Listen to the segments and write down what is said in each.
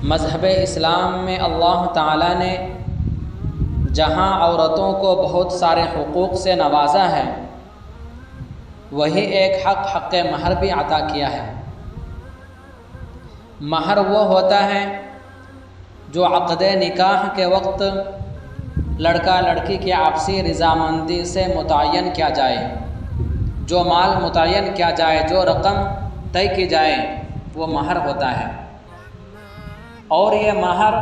मज़हब इस्लाम में अल्लाह ताला ने जहाँ औरतों को बहुत सारे हुकूक़ से नवाजा है, वही एक हक़ महर भी अता किया है। महर वो होता है जो अक़्द निकाह के वक्त लड़का लड़की की आपसी रज़ामंदी से मुतय्यन किया जाए, जो माल मुतय्यन किया जाए, जो रकम तय की जाए, वो महर होता है। और ये महर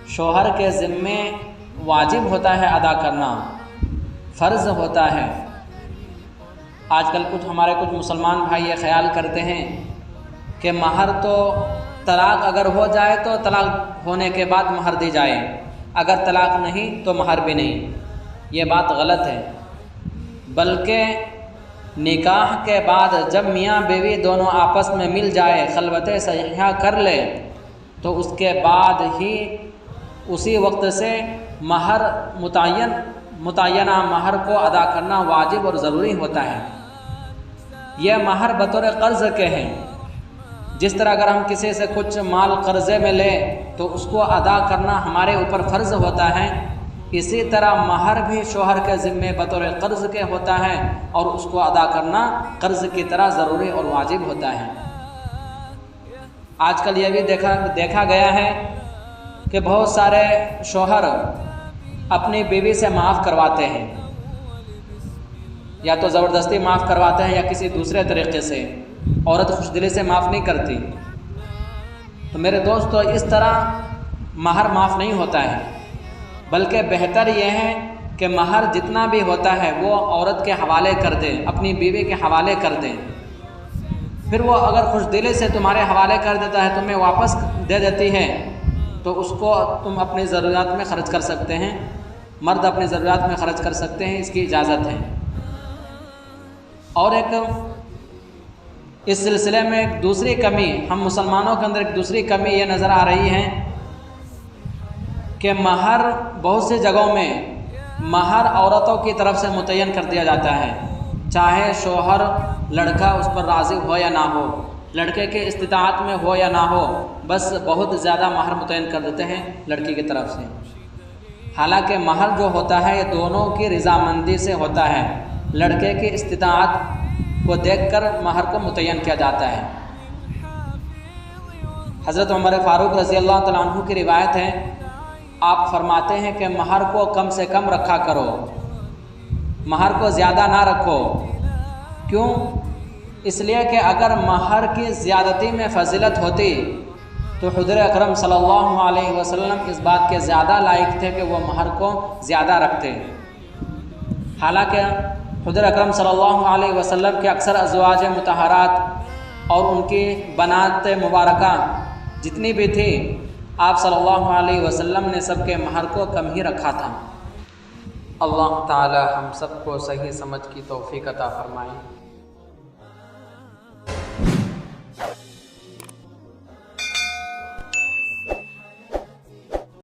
शोहर के ज़िम्मे वाजिब होता है अदा करना, फ़र्ज़ होता है। आजकल हमारे कुछ मुसलमान भाई ये ख़याल करते हैं कि महर तो तलाक़ अगर हो जाए तो तलाक़ होने के बाद महर दी जाए, अगर तलाक़ नहीं तो महर भी नहीं। ये बात गलत है। बल्कि निकाह के बाद जब मियाँ बीवी दोनों आपस में मिल जाए, खलवत सहीहा कर ले, तो उसके बाद ही उसी वक्त से महर मुतय्यना महर को अदा करना वाजिब और ज़रूरी होता है। यह महर बतौर क़र्ज़ के हैं। जिस तरह अगर हम किसी से कुछ माल क़र्ज़े में लें तो उसको अदा करना हमारे ऊपर फ़र्ज़ होता है, इसी तरह महर भी शोहर के ज़िम्मे बतौर क़र्ज़ के होता है और उसको अदा करना क़र्ज़ की तरह ज़रूरी और वाजिब होता है। आजकल ये भी देखा गया है कि बहुत सारे शोहर अपनी बीवी से माफ़ करवाते हैं, या तो ज़बरदस्ती माफ़ करवाते हैं या किसी दूसरे तरीक़े से। औरत खुशदिली से माफ़ नहीं करती। तो मेरे दोस्तों, इस तरह महर माफ़ नहीं होता है, बल्कि बेहतर यह है कि महर जितना भी होता है वो औरत के हवाले कर दें, अपनी बीवी के हवाले कर दें। फिर वो अगर खुशदिली से तुम्हारे हवाले कर देता है, तुम्हें वापस दे देती है, तो उसको तुम अपनी ज़रूरियात में ख़र्च कर सकते हैं। मर्द अपनी ज़रूरियात में ख़र्च कर सकते हैं, इसकी इजाज़त है। और एक इस सिलसिले में एक दूसरी कमी, हम मुसलमानों के अंदर एक दूसरी कमी ये नज़र आ रही है कि महर बहुत सी जगहों में महर औरतों की तरफ से मुतय्यन कर दिया जाता है, चाहे शोहर लड़का उस पर राज़ी हो या ना हो, लड़के के इस्तिताअत में हो या ना हो, बस बहुत ज़्यादा महर मुतय्यन कर देते हैं लड़की की तरफ से। हालांकि महर जो होता है ये दोनों की रज़ामंदी से होता है, लड़के की इस्तिताअत को देखकर महर को मुतय्यन किया जाता है। हज़रत उमर फ़ारूक रज़ी अल्लाह तआला अन्हु की रिवायत है, आप फरमाते हैं कि महर को कम से कम रखा करो, महर को ज़्यादा ना रखो। क्यों? इसलिए कि अगर महर की ज़्यादती में फ़जीलत होती तो हुज़ूर अकरम सल्लल्लाहु अलैहि वसल्लम इस बात के ज़्यादा लायक थे कि वो महर को ज़्यादा रखते। हालांकि हुज़ूर अकरम सल्लल्लाहु अलैहि वसल्लम के अक्सर अज़वाज मुतहरात और उनकी बनात मुबारका जितनी भी थी, आप सल्लल्लाहु अलैहि वसल्लम ने सबके महर को कम ही रखा था। अल्लाह ताला हम सबको सही समझ की तौफ़ीक़ अता फ़रमाए।